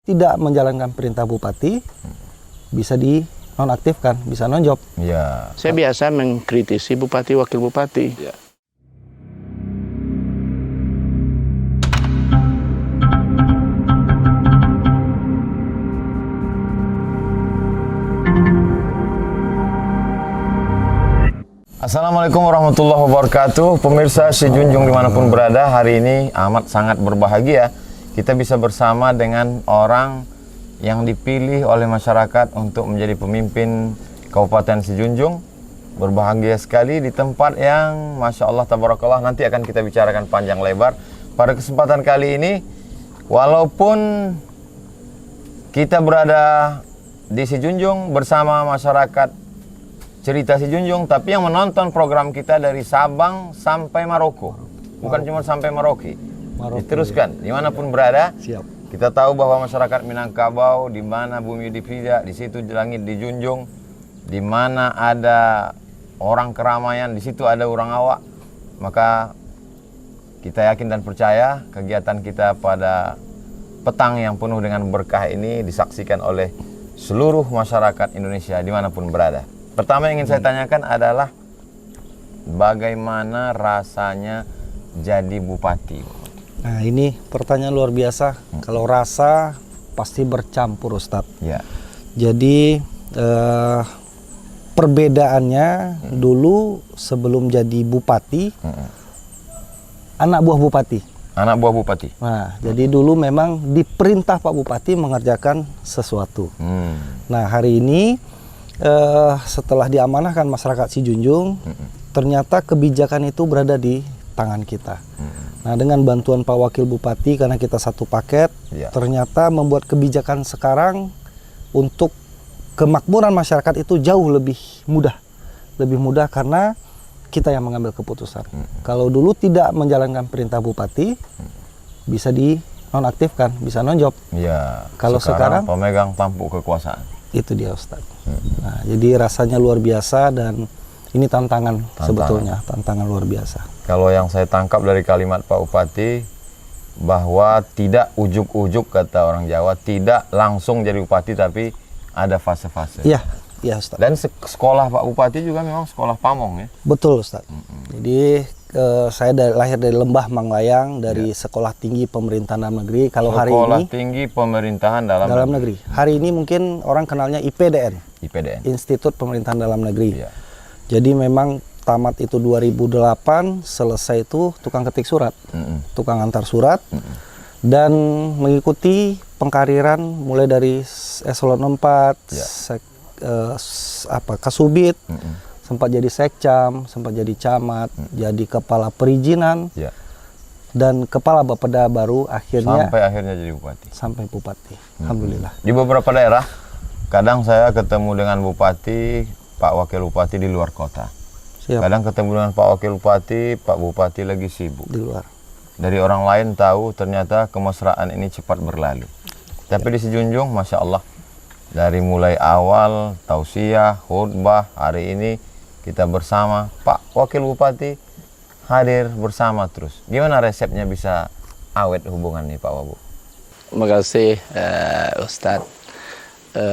tidak menjalankan perintah bupati bisa dinonaktifkan, bisa nonjob. Ya. Saya biasa mengkritisi bupati, wakil bupati. Ya. Assalamualaikum warahmatullahi wabarakatuh. Pemirsa sejunjung dimanapun berada, hari ini amat sangat berbahagia kita bisa bersama dengan orang yang dipilih oleh masyarakat untuk menjadi pemimpin Kabupaten Sejunjung. Berbahagia sekali di tempat yang Masya Allah tabarakallah nanti akan kita bicarakan panjang lebar. Pada kesempatan kali ini, walaupun kita berada di Sejunjung bersama masyarakat Cerita Sejunjung, tapi yang menonton program kita dari Sabang sampai Maroko, bukan cuma sampai Merauke. Diteruskan dimanapun berada. Siap. Kita tahu bahwa masyarakat Minangkabau, di mana bumi dipijak, di situ langit dijunjung, di mana ada orang keramaian, di situ ada orang awak. Maka kita yakin dan percaya kegiatan kita pada petang yang penuh dengan berkah ini disaksikan oleh seluruh masyarakat Indonesia dimanapun berada. Pertama yang ingin saya tanyakan adalah bagaimana rasanya jadi bupati? Nah, ini pertanyaan luar biasa. Kalau rasa pasti bercampur, Ustadz. Ya. Jadi perbedaannya dulu sebelum jadi bupati, anak buah bupati. Anak buah bupati. Nah, jadi dulu memang diperintah Pak Bupati mengerjakan sesuatu. Nah, hari ini setelah diamanahkan masyarakat Sejunjung, ternyata kebijakan itu berada di tangan kita. Nah, dengan bantuan Pak Wakil Bupati, karena kita satu paket, ternyata membuat kebijakan sekarang untuk kemakmuran masyarakat itu jauh lebih mudah. Lebih mudah karena kita yang mengambil keputusan. Kalau dulu tidak menjalankan perintah Bupati, bisa dinonaktifkan, bisa nonjob. Ya. Kalau sekarang pemegang tampuk kekuasaan. Itu dia, Ustadz. Nah, jadi rasanya luar biasa dan ini tantangan. Sebetulnya tantangan luar biasa. Kalau yang saya tangkap dari kalimat Pak Bupati, bahwa tidak ujuk-ujuk, kata orang Jawa, tidak langsung jadi bupati tapi ada fase-fase. Iya, iya, Ustadz. Dan sekolah Pak Bupati juga memang sekolah pamong ya. Betul, Ustadz. Jadi saya lahir dari Lembah Manglayang, dari Sekolah Tinggi Pemerintahan Dalam Negeri. Kalau hari Sekolah ini Tinggi Pemerintahan Dalam Negeri. Hari ini mungkin orang kenalnya IPDN. IPDN. Institut Pemerintahan Dalam Negeri. Ya. Jadi memang tamat itu 2008, selesai itu tukang ketik surat, tukang antar surat, dan mengikuti pengkariran mulai dari eselon 4, Kasubit, sempat jadi sekcam, sempat jadi camat, jadi kepala perizinan, dan kepala Bapeda baru akhirnya sampai akhirnya jadi bupati. Sampai bupati. Alhamdulillah. Di beberapa daerah, kadang saya ketemu dengan bupati, Pak Wakil Bupati di luar kota. Siap. Kadang ketemu dengan Pak Wakil Bupati, Pak Bupati lagi sibuk. Di luar. Dari orang lain tahu ternyata kemesraan ini cepat berlalu. Tapi di Sejunjung, Masya Allah, dari mulai awal, tausiah, khutbah, hari ini kita bersama Pak Wakil Bupati hadir bersama terus. Gimana resepnya bisa awet hubungan nih Pak Wabu? Terima kasih Ustadz.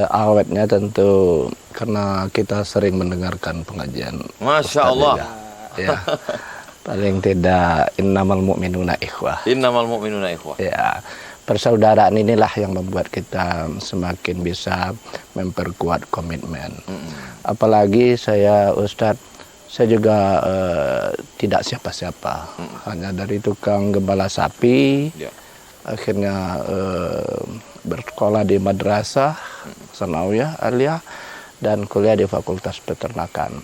Awetnya tentu karena kita sering mendengarkan pengajian. Masya Allah. Ya. Paling tidak innamal mu'minuna ikhwah. Innamal mu'minuna ikhwah. Ya. Persaudaraan inilah yang membuat kita semakin bisa memperkuat komitmen. Apalagi saya Ustadz, saya juga tidak siapa-siapa. Hanya dari tukang gembala sapi. Akhirnya bersekolah di madrasah sanawiyah aliyah dan kuliah di Fakultas Peternakan.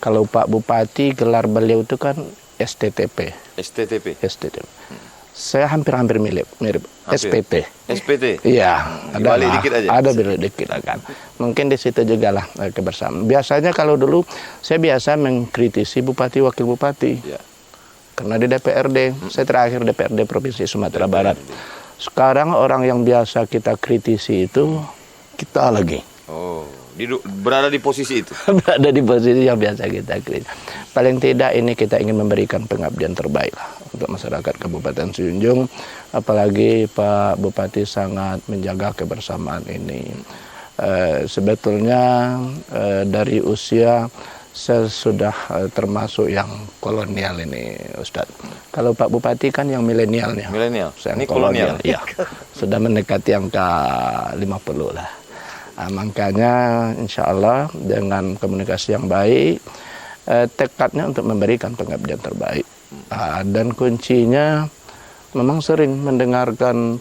Kalau Pak Bupati gelar beliau itu kan STTP. STTP. Saya hampir mirip SPT. SPT. Iya, ada dikit aja. Ada balik dikit kan. Mungkin di situ juga lah kebersamaan. Biasanya kalau dulu saya biasa mengkritisi bupati, wakil bupati. Karena di DPRD, saya terakhir DPRD Provinsi Sumatera Barat. Sekarang orang yang biasa kita kritisi itu kita lagi. Oh, berada di posisi itu. Berada di posisi yang biasa kita kritis. Paling tidak ini kita ingin memberikan pengabdian terbaik lah untuk masyarakat Kabupaten Sijunjung. Apalagi Pak Bupati sangat menjaga kebersamaan ini. Sebetulnya dari usia saya sudah termasuk yang kolonial ini, Ustadz. Kalau Pak Bupati kan yang milenialnya. Milenial. Saya Ini yang kolonial. Iya, sudah mendekati angka 50 lah. Makanya insya Allah dengan komunikasi yang baik, tekadnya untuk memberikan pengabdian terbaik. Dan kuncinya memang sering mendengarkan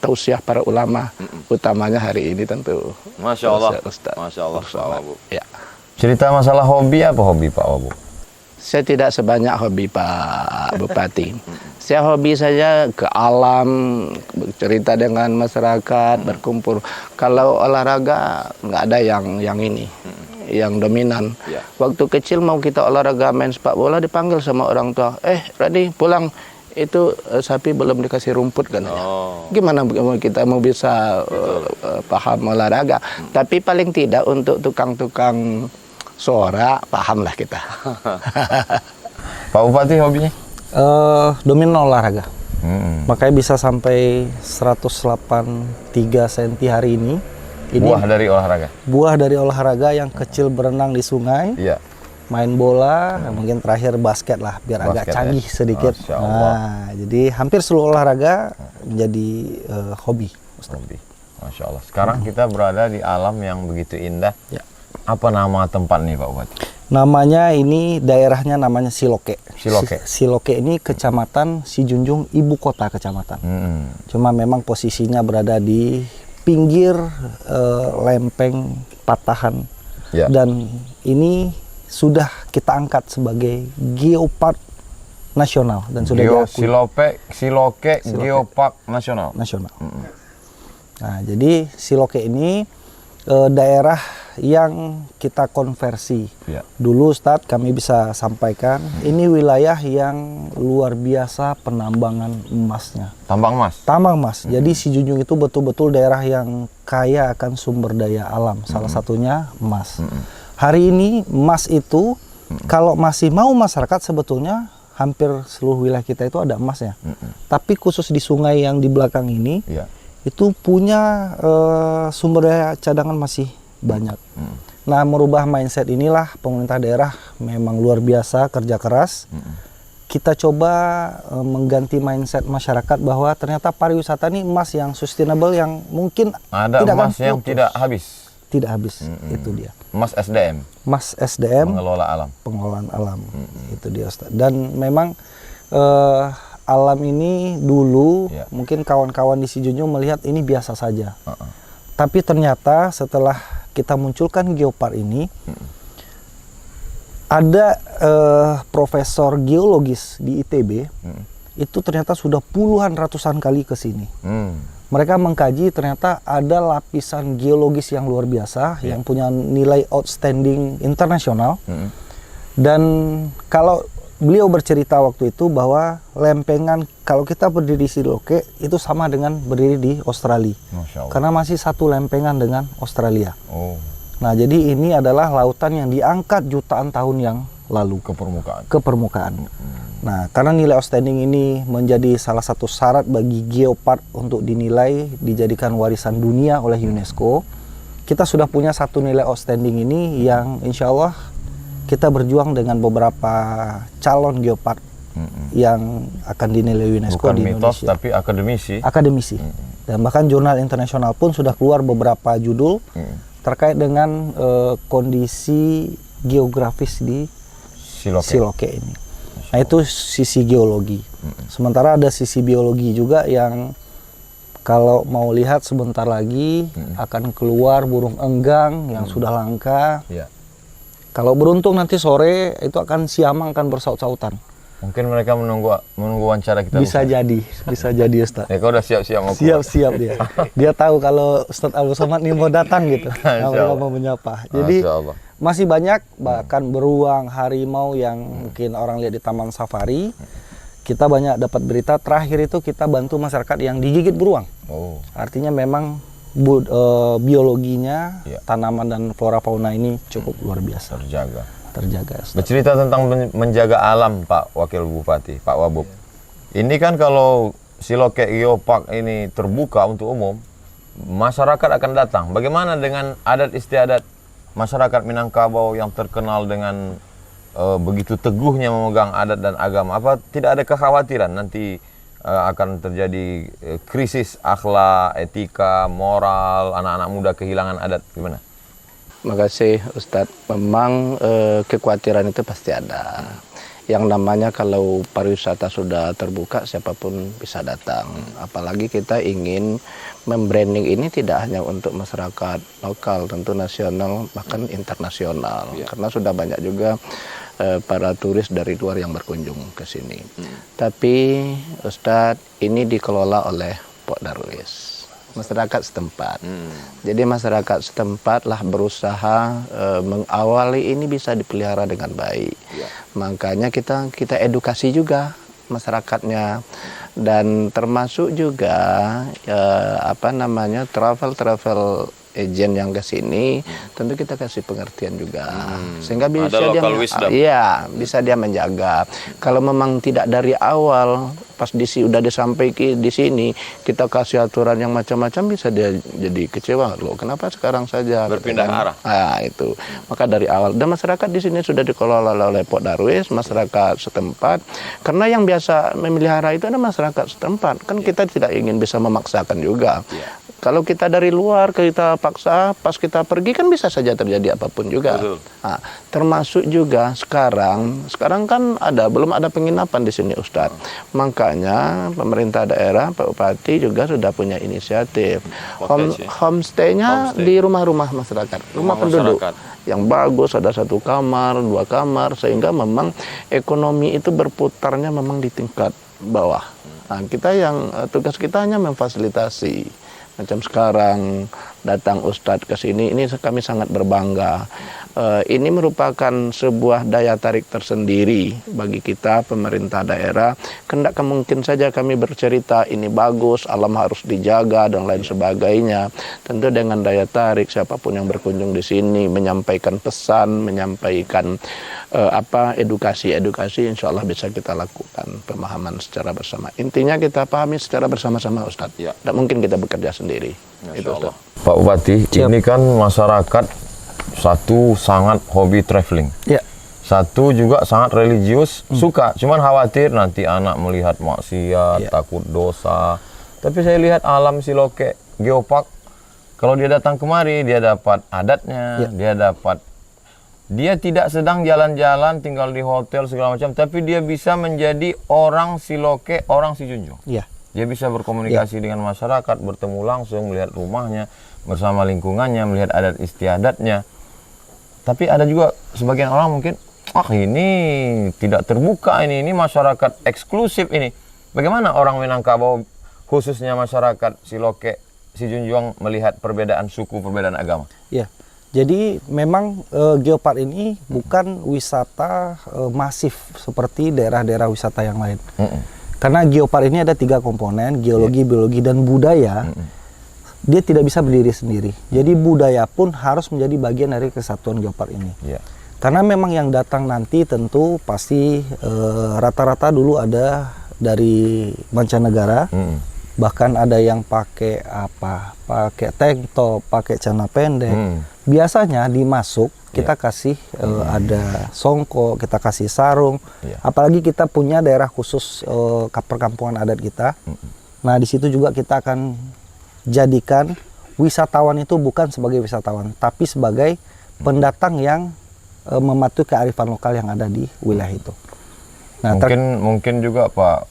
tausiah para ulama, utamanya hari ini tentu. Masya Allah. Ustaz. Masya Allah, Pak Wabu. Ya. Cerita masalah hobi apa hobi Pak Wabu? Saya tidak sebanyak hobi Pak Bupati. Saya hobi saja ke alam, bercerita dengan masyarakat, berkumpul. Kalau olahraga nggak ada yang ini, yang dominan. Ya. Waktu kecil mau kita olahraga main sepak bola dipanggil sama orang tua. Radi pulang. Itu sapi belum dikasih rumput kan. Gimana kita mau bisa paham olahraga? Tapi paling tidak untuk tukang-tukang suara pahamlah kita. Pak Bupati hobinya? Dominan olahraga. Makanya bisa sampai 183 cm hari ini. Buah dari olahraga? Buah dari olahraga, yang kecil berenang di sungai. Iya. Main bola, mungkin terakhir basket lah, biar agak Basket, canggih ya? sedikit. Masya Allah. Nah, jadi hampir seluruh olahraga menjadi hobi. Hobi. Masya Allah. Sekarang kita berada di alam yang begitu indah. Ya. Apa nama tempat nih Pak Bupati? Namanya ini, daerahnya namanya Siloke. Siloke. Siloke ini kecamatan Sijunjung, ibu kota kecamatan. Cuma memang posisinya berada di pinggir lempeng patahan. Ya. Dan ini sudah kita angkat sebagai geopark nasional dan sudah diakui Siloke Geopark Nasional. Nah, jadi Siloke ini daerah yang kita konversi. Ya. Dulu Ustadz kami bisa sampaikan, ini wilayah yang luar biasa penambangan emasnya. Tambang emas. Tambang emas. Jadi Sijunjung itu betul-betul daerah yang kaya akan sumber daya alam. Salah satunya emas. Hari ini emas itu kalau masih mau masyarakat, sebetulnya hampir seluruh wilayah kita itu ada emasnya. Tapi khusus di sungai yang di belakang ini, itu punya sumber daya cadangan masih banyak. Nah, merubah mindset inilah pemerintah daerah memang luar biasa kerja keras. Kita coba mengganti mindset masyarakat bahwa ternyata pariwisata ini emas yang sustainable, yang mungkin ada tidak emas akan yang putus. tidak habis. Tidak habis, itu dia. Emas SDM. Mas SDM, Mengelola alam. pengelolaan alam, itu dia Ustaz. Dan memang alam ini dulu mungkin kawan-kawan di Sijunjung melihat ini biasa saja. Tapi ternyata setelah kita munculkan geopark ini, ada profesor geologis di ITB, itu ternyata sudah puluhan ratusan kali ke sini. Mereka mengkaji, ternyata ada lapisan geologis yang luar biasa, yang punya nilai outstanding internasional. Dan kalau beliau bercerita waktu itu bahwa lempengan, kalau kita berdiri di Siloke, itu sama dengan berdiri di Australia. Karena masih satu lempengan dengan Australia. Nah, jadi ini adalah lautan yang diangkat jutaan tahun yang lalu ke permukaan. Nah, karena nilai outstanding ini menjadi salah satu syarat bagi geopark untuk dinilai dijadikan warisan dunia oleh UNESCO, kita sudah punya satu nilai outstanding ini yang insya Allah kita berjuang dengan beberapa calon geopark yang akan dinilai UNESCO. Bukan di mitos, Indonesia. tapi akademisi. Dan bahkan jurnal internasional pun sudah keluar beberapa judul terkait dengan kondisi geografis di Siloke ini. Nah, itu sisi geologi. Sementara ada sisi biologi juga yang kalau mau lihat sebentar lagi akan keluar burung enggang yang sudah langka. Kalau beruntung nanti sore itu akan siamang, akan bersaut-sautan. Mungkin mereka menunggu wawancara kita. Bisa jadi Ustaz. Ya, kau udah siap-siap mau Siap dia. Dia tahu kalau Ustaz Abdul Somad ini mau datang gitu. Mereka mau menyapa. Jadi masih banyak, bahkan beruang, harimau yang mungkin orang lihat di Taman Safari. Kita banyak dapat berita, terakhir itu kita bantu masyarakat yang digigit beruang. Artinya memang biologinya, tanaman dan flora fauna ini cukup luar biasa. Terjaga. terjaga. Ustaz. Bercerita tentang menjaga alam, Pak Wakil Bupati, Pak Wabub. Ini kan kalau Siloke Geopark ini terbuka untuk umum, masyarakat akan datang. Bagaimana dengan adat istiadat masyarakat Minangkabau yang terkenal dengan begitu teguhnya memegang adat dan agama? Apa tidak ada kekhawatiran nanti akan terjadi krisis akhlak, etika, moral, anak-anak muda kehilangan adat? Gimana? Makasih Ustadz. Memang kekhawatiran itu pasti ada. Yang namanya kalau pariwisata sudah terbuka, siapapun bisa datang. Apalagi kita ingin membranding ini tidak hanya untuk masyarakat lokal, tentu nasional bahkan internasional. Karena sudah banyak juga para turis dari luar yang berkunjung ke sini. Tapi Ustadz, ini dikelola oleh Pok Darwis, masyarakat setempat. Jadi masyarakat setempat lah berusaha mengawali ini bisa dipelihara dengan baik. Makanya kita edukasi juga masyarakatnya, dan termasuk juga travel agent yang ke sini, tentu kita kasih pengertian juga, sehingga bisa bisa dia menjaga. Kalau memang tidak dari awal pas udah disampaikan di sini kita kasih aturan yang macam-macam, bisa dia jadi kecewa, loh kenapa sekarang saja berpindah arah. Itu maka dari awal, dan masyarakat di sini sudah dikelola oleh Pok Darwis, masyarakat setempat, karena yang biasa memelihara itu adalah masyarakat setempat. Kan kita tidak ingin bisa memaksakan juga. Kalau kita dari luar kita paksa, pas kita pergi kan bisa saja terjadi apapun juga. Nah, termasuk juga sekarang kan belum ada penginapan di sini Ustadz. Makanya pemerintah daerah, Pak Bupati juga sudah punya inisiatif homestay-nya di rumah-rumah masyarakat, rumah penduduk yang bagus, ada 1 kamar, 2 kamar, sehingga memang ekonomi itu berputarnya memang di tingkat bawah. Nah, tugas kita hanya memfasilitasi. Macam sekarang datang Ustadz ke sini, ini kami sangat berbangga. Ini merupakan sebuah daya tarik tersendiri bagi kita pemerintah daerah. Kendak mungkin saja kami bercerita ini bagus, alam harus dijaga dan lain sebagainya. Tentu dengan daya tarik siapapun yang berkunjung di sini menyampaikan pesan, menyampaikan edukasi, insya Allah bisa kita lakukan pemahaman secara bersama. Intinya kita pahami secara bersama-sama Ustadz. Tidak mungkin kita bekerja sendiri. Itu Ustadz. Pak Bupati, ini kan masyarakat satu sangat hobi traveling, satu juga sangat religius, suka, cuman khawatir nanti anak melihat maksiat, takut dosa. Tapi saya lihat alam Siloke Geopark, kalau dia datang kemari, dia dapat adatnya, dia tidak sedang jalan-jalan, tinggal di hotel segala macam, tapi dia bisa menjadi orang Siloke, orang Sijunjung. Dia bisa berkomunikasi dengan masyarakat, bertemu langsung, melihat rumahnya, bersama lingkungannya, melihat adat istiadatnya. Tapi ada juga sebagian orang mungkin, ini tidak terbuka, ini masyarakat eksklusif ini. Bagaimana orang Minangkabau, khususnya masyarakat Siloke, Sijunjung melihat perbedaan suku, perbedaan agama? Jadi memang Geopark ini bukan wisata masif seperti daerah-daerah wisata yang lain. Karena Geopark ini ada 3 komponen, geologi, biologi, dan budaya. Dia tidak bisa berdiri sendiri. Jadi budaya pun harus menjadi bagian dari kesatuan Geopark ini. Karena memang yang datang nanti tentu pasti rata-rata dulu ada dari mancanegara. Bahkan ada yang pakai tank top, pakai celana pendek. Biasanya dimasuk kita kasih ada songkok, kita kasih sarung. Apalagi kita punya daerah khusus perkampungan adat kita. Nah, di situ juga kita akan jadikan wisatawan itu bukan sebagai wisatawan, tapi sebagai pendatang yang mematuhi kearifan lokal yang ada di wilayah itu. Nah, mungkin juga Pak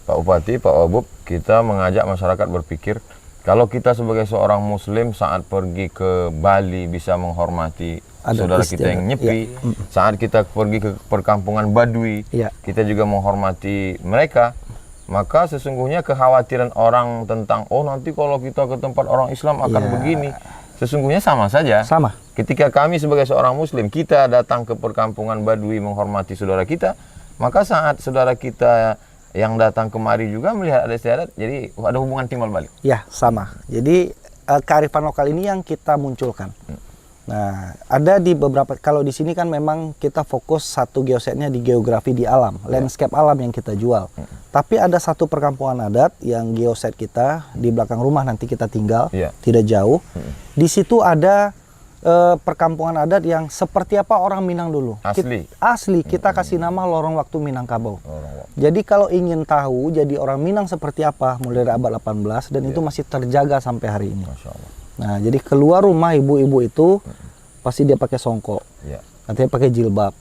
Bupati, Pak Wabub, kita mengajak masyarakat berpikir, kalau kita sebagai seorang Muslim saat pergi ke Bali bisa menghormati saudara kita yang nyepi, saat kita pergi ke perkampungan Badui, kita juga menghormati mereka. Maka sesungguhnya kekhawatiran orang tentang nanti kalau kita ke tempat orang Islam akan begini, sesungguhnya sama saja. Ketika kami sebagai seorang Muslim, kita datang ke perkampungan Badui menghormati saudara kita, maka saat saudara kita yang datang kemari juga melihat adat istiadat, jadi ada hubungan timbal balik. Sama. Jadi kearifan lokal ini yang kita munculkan. Nah, ada di beberapa, kalau di sini kan memang kita fokus satu geosetnya di geografi di alam, landscape alam yang kita jual. Tapi ada satu perkampungan adat yang geoset kita di belakang rumah nanti kita tinggal, tidak jauh. Di situ ada perkampungan adat yang seperti apa orang Minang dulu. Asli. Kita kasih nama Lorong Waktu Minangkabau. Jadi kalau ingin tahu jadi orang Minang seperti apa mulai dari abad 18 dan itu masih terjaga sampai hari ini. Masya Allah. Nah, jadi keluar rumah ibu-ibu itu pasti dia pakai songkok, artinya pakai jilbab,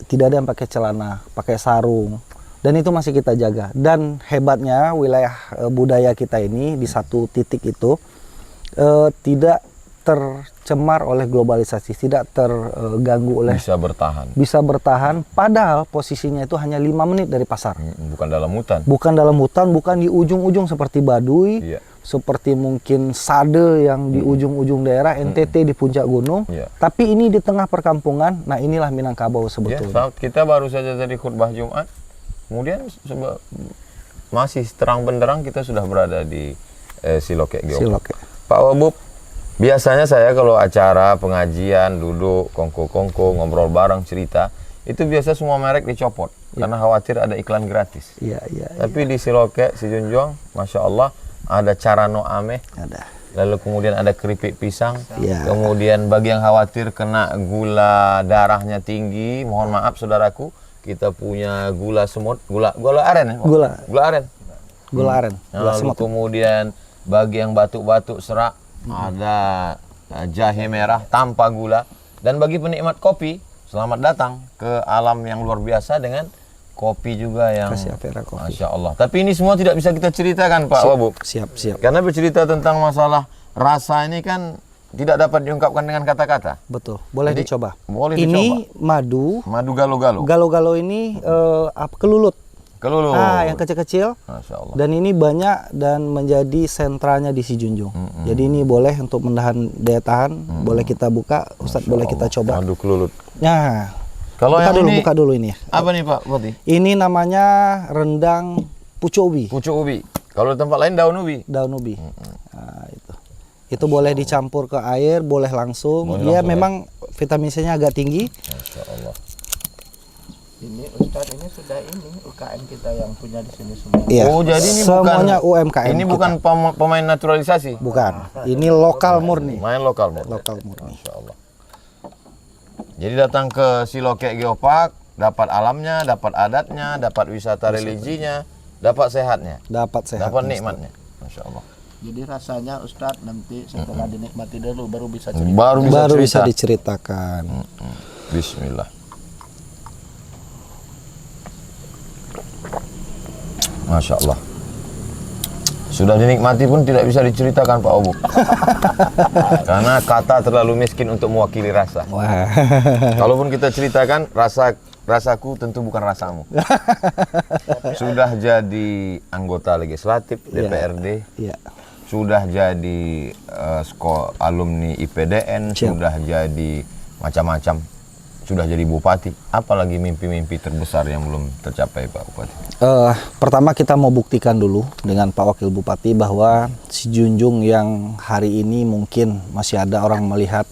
tidak ada yang pakai celana, pakai sarung, dan itu masih kita jaga. Dan hebatnya wilayah budaya kita ini di satu titik itu tidak tercemar oleh globalisasi, tidak terganggu oleh, bisa bertahan. Padahal posisinya itu hanya 5 menit dari pasar. Bukan dalam hutan. Bukan di ujung-ujung seperti Baduy, seperti mungkin Sade yang di ujung-ujung daerah, NTT di puncak gunung. Tapi ini di tengah perkampungan. Nah, inilah Minangkabau sebetulnya. Kita baru saja tadi khutbah Jumat, kemudian masih terang benderang kita sudah berada di Siloke Geopark. Pak Wabub, biasanya saya kalau acara pengajian duduk kongko-kongko ngobrol bareng cerita itu biasa semua merek dicopot karena khawatir ada iklan gratis. Tapi di Siloke Sijunjung, masya Allah ada carano ameh, lalu kemudian ada keripik pisang, kemudian bagi yang khawatir kena gula darahnya tinggi, mohon maaf saudaraku, kita punya gula semut, gula aren, gula aren. Lalu kemudian bagi yang batuk-batuk serak ada jahe merah tanpa gula, dan bagi penikmat kopi selamat datang ke alam yang luar biasa dengan kopi juga yang Masya Allah. Tapi ini semua tidak bisa kita ceritakan Pak Wabub. Siap. Karena bercerita tentang masalah rasa ini kan tidak dapat diungkapkan dengan kata-kata. Betul. Boleh dicoba. Ini madu galo-galo. Galo-galo ini kelulut. Yang kecil-kecil. Masya Allah. Dan ini banyak dan menjadi sentralnya di Sijunjung. Jadi ini boleh untuk menahan daya tahan. Boleh kita buka, Ustadz, boleh kita coba. Madu kelulut. Nah, kalau buka dulu ini. Apa nih Pak Poti? Ini namanya rendang pucuk ubi. Kalau di tempat lain daun ubi. Nah, itu boleh dicampur ke air, boleh langsung. Dia memang vitamin C-nya agak tinggi. Masya Allah. Ini Ustadz, ini sudah UKM kita yang punya di sini semua. Jadi ini semuanya UMKM. Ini bukan pemain naturalisasi. Bukan. Ini lokal murni. Main lokal murni. Masya Allah. Jadi datang ke Siloke Geopark, dapat alamnya, dapat adatnya, dapat wisata religinya, dapat sehatnya, dapat nikmatnya. Masya Allah. Jadi rasanya Ustadz nanti setelah dinikmati dulu baru bisa cerita. Baru bisa diceritakan. Bismillah. Masya Allah. Sudah dinikmati pun tidak bisa diceritakan Pak Obu. Karena kata terlalu miskin untuk mewakili rasa. Kalaupun kita ceritakan, rasaku tentu bukan rasamu. Sudah jadi anggota legislatif DPRD, sudah jadi alumni IPDN, sudah jadi macam-macam, sudah jadi bupati. Apalagi mimpi-mimpi terbesar yang belum tercapai Pak Bupati? Pertama kita mau buktikan dulu dengan Pak Wakil Bupati bahwa Sijunjung yang hari ini mungkin masih ada orang melihat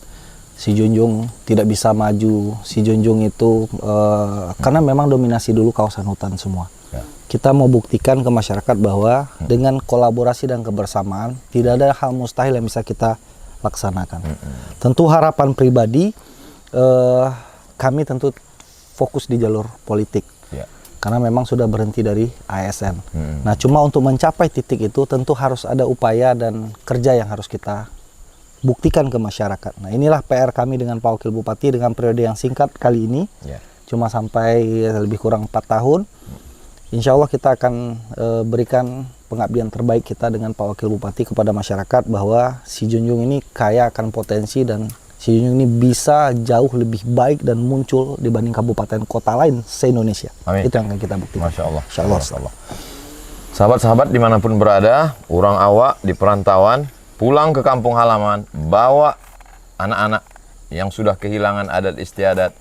Sijunjung tidak bisa maju. Sijunjung itu karena memang dominasi dulu kawasan hutan semua. Kita mau buktikan ke masyarakat bahwa dengan kolaborasi dan kebersamaan tidak ada hal mustahil yang bisa kita laksanakan. Tentu harapan pribadi, kami tentu fokus di jalur politik. Karena memang sudah berhenti dari ASN. Nah, cuma untuk mencapai titik itu tentu harus ada upaya dan kerja yang harus kita buktikan ke masyarakat. Nah, inilah PR kami dengan Pak Wakil Bupati dengan periode yang singkat kali ini. Cuma sampai lebih kurang 4 tahun. Insya Allah kita akan berikan pengabdian terbaik kita dengan Pak Wakil Bupati kepada masyarakat bahwa Sijunjung ini kaya akan potensi dan Sijunjung ini bisa jauh lebih baik dan muncul dibanding kabupaten kota lain se-Indonesia. Itu yang akan kita buktikan. Masya Allah. Insya Allah. Sahabat-sahabat dimanapun berada, orang awak di perantauan, pulang ke kampung halaman, bawa anak-anak yang sudah kehilangan adat istiadat.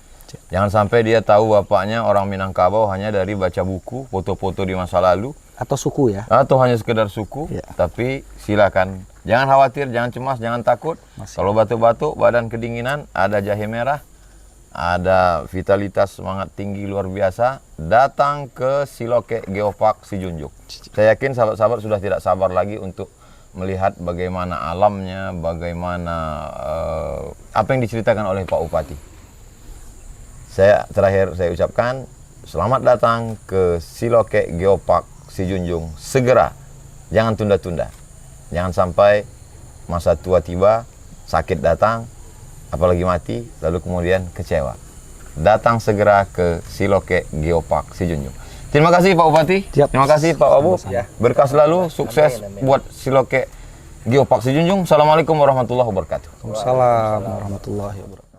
Jangan sampai dia tahu bapaknya orang Minangkabau hanya dari baca buku, foto-foto di masa lalu. Atau suku ya. Atau hanya sekedar suku, tapi silakan Jangan khawatir, jangan cemas, jangan takut. Kalau batuk-batuk, badan kedinginan, ada jahe merah, ada vitalitas semangat tinggi luar biasa, datang ke Siloke Geopark Sijunjung. Saya yakin sahabat-sahabat sudah tidak sabar lagi untuk melihat bagaimana alamnya, bagaimana apa yang diceritakan oleh Pak Bupati. Terakhir saya ucapkan selamat datang ke Siloke Geopark Sijunjung. Segera, jangan tunda-tunda. Jangan sampai masa tua tiba, sakit datang, apalagi mati, lalu kemudian kecewa. Datang segera ke Siloke Geopark Sijunjung. Terima kasih Pak Bupati. Siap. Terima kasih Pak Wabu. Berkah selalu, sukses buat Siloke Geopark Sijunjung. Assalamualaikum warahmatullahi wabarakatuh. Waalaikumsalam warahmatullahi wabarakatuh.